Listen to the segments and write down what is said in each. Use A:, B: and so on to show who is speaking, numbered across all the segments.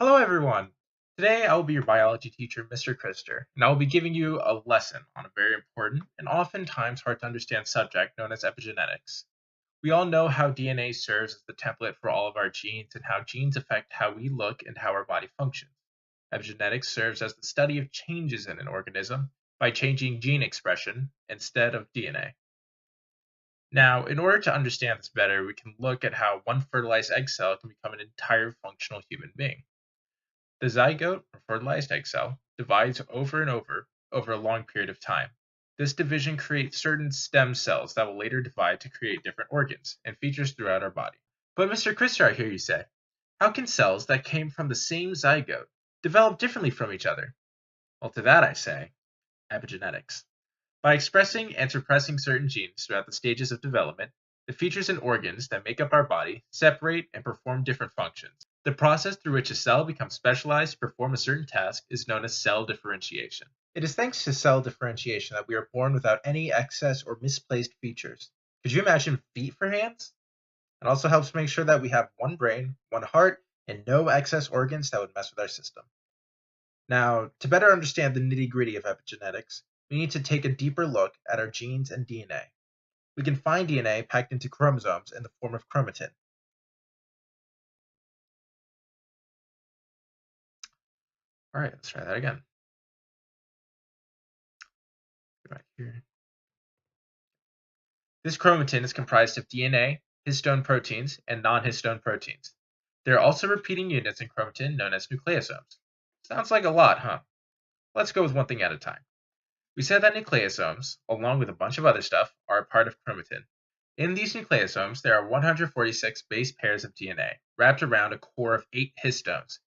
A: Hello everyone! Today I will be your biology teacher, Mr. Krister, and I will be giving you a lesson on a very important and oftentimes hard to understand subject known as epigenetics. We all know how DNA serves as the template for all of our genes and how genes affect how we look and how our body functions. Epigenetics serves as the study of changes in an organism by changing gene expression instead of DNA. Now, in order to understand this better, we can look at how one fertilized egg cell can become an entire functional human being. The zygote, or fertilized egg cell, divides over and over a long period of time. This division creates certain stem cells that will later divide to create different organs and features throughout our body. But Mr. Krister, I hear you say, how can cells that came from the same zygote develop differently from each other? Well, to that I say, epigenetics. By expressing and suppressing certain genes throughout the stages of development, the features and organs that make up our body separate and perform different functions. The process through which a cell becomes specialized to perform a certain task is known as cell differentiation. It is thanks to cell differentiation that we are born without any excess or misplaced features. Could you imagine feet for hands? It also helps make sure that we have one brain, one heart, and no excess organs that would mess with our system. Now, to better understand the nitty-gritty of epigenetics, we need to take a deeper look at our genes and DNA. We can find DNA packed into chromosomes in the form of chromatin. All right, let's try that again. Go back here. This chromatin is comprised of DNA, histone proteins, and non-histone proteins. There are also repeating units in chromatin known as nucleosomes. Sounds like a lot, huh? Let's go with one thing at a time. We said that nucleosomes, along with a bunch of other stuff, are a part of chromatin. In these nucleosomes, there are 146 base pairs of DNA, wrapped around a core of 8 histones.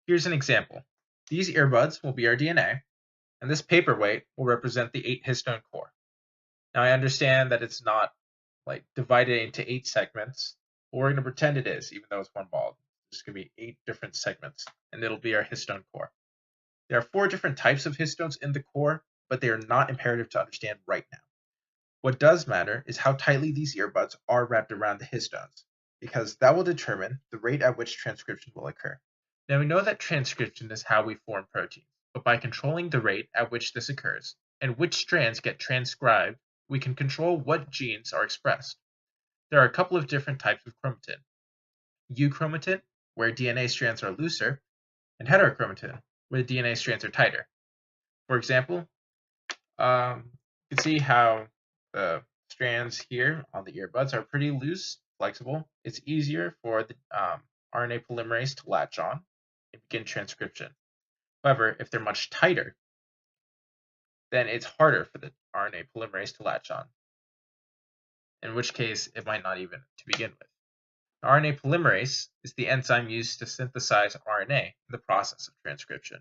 A: Here's an example. These earbuds will be our DNA, and this paperweight will represent the 8 histone core. Now I understand that it's not like divided into 8 segments, but we're going to pretend it is, even though it's one ball. There's going to be 8 different segments, and it'll be our histone core. There are 4 different types of histones in the core, but they are not imperative to understand right now. What does matter is how tightly these earbuds are wrapped around the histones, because that will determine the rate at which transcription will occur. Now we know that transcription is how we form proteins, but by controlling the rate at which this occurs, and which strands get transcribed, we can control what genes are expressed. There are a couple of different types of chromatin. Euchromatin, where DNA strands are looser, and heterochromatin, where the DNA strands are tighter. For example, you can see how the strands here on the earbuds are pretty loose, flexible. It's easier for the RNA polymerase to latch on and begin transcription. However, if they're much tighter, then it's harder for the RNA polymerase to latch on, in which case it might not even to begin with. The RNA polymerase is the enzyme used to synthesize RNA in the process of transcription.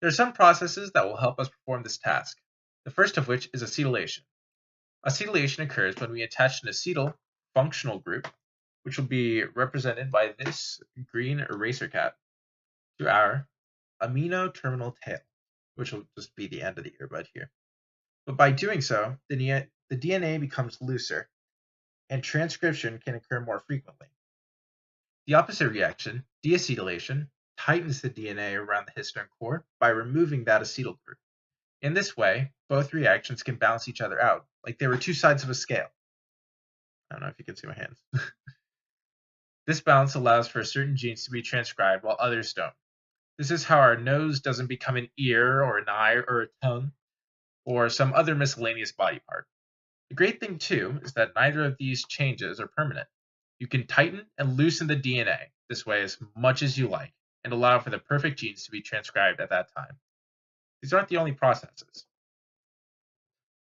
A: There are some processes that will help us perform this task, the first of which is acetylation. Acetylation occurs when we attach an acetyl functional group, which will be represented by this green eraser cap, to our amino terminal tail, which will just be the end of the earbud here. But by doing so, the DNA becomes looser, and transcription can occur more frequently. The opposite reaction, deacetylation, tightens the DNA around the histone core by removing that acetyl group. In this way, both reactions can balance each other out, like they were 2 sides of a scale. I don't know if you can see my hands. This balance allows for certain genes to be transcribed while others don't. This is how our nose doesn't become an ear or an eye or a tongue or some other miscellaneous body part. The great thing too is that neither of these changes are permanent. You can tighten and loosen the DNA this way as much as you like and allow for the perfect genes to be transcribed at that time. These aren't the only processes.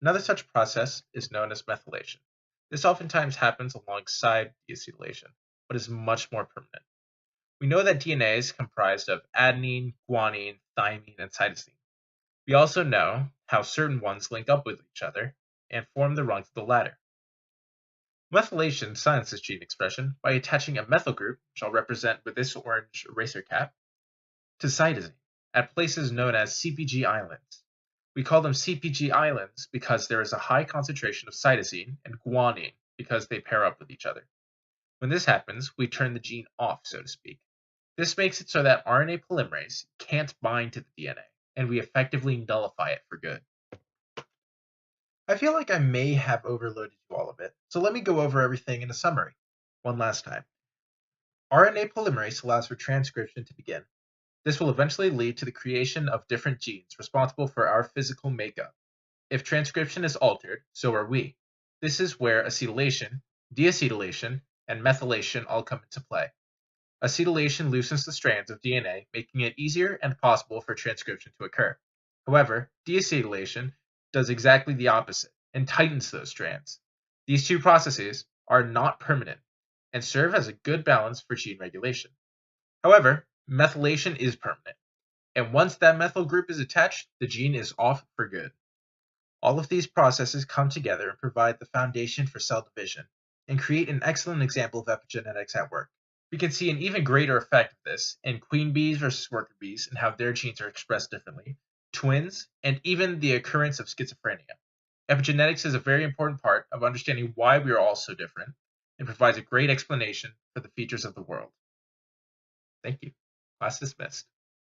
A: Another such process is known as methylation. This oftentimes happens alongside deacetylation, but is much more permanent. We know that DNA is comprised of adenine, guanine, thymine, and cytosine. We also know how certain ones link up with each other and form the rungs of the ladder. Methylation silences gene expression by attaching a methyl group, which I'll represent with this orange eraser cap, to cytosine at places known as CpG islands. We call them CpG islands because there is a high concentration of cytosine and guanine because they pair up with each other. When this happens, we turn the gene off, so to speak. This makes it so that RNA polymerase can't bind to the DNA, and we effectively nullify it for good. I feel like I may have overloaded you all a bit, so let me go over everything in a summary one last time. RNA polymerase allows for transcription to begin. This will eventually lead to the creation of different genes responsible for our physical makeup. If transcription is altered, so are we. This is where acetylation, deacetylation, and methylation all come into play. Acetylation loosens the strands of DNA, making it easier and possible for transcription to occur. However, deacetylation does exactly the opposite and tightens those strands. These two processes are not permanent and serve as a good balance for gene regulation. However, methylation is permanent, and once that methyl group is attached, the gene is off for good. All of these processes come together and provide the foundation for cell division and create an excellent example of epigenetics at work. We can see an even greater effect of this in queen bees versus worker bees and how their genes are expressed differently, twins, and even the occurrence of schizophrenia. Epigenetics is a very important part of understanding why we are all so different and provides a great explanation for the features of the world. Thank you. Class dismissed.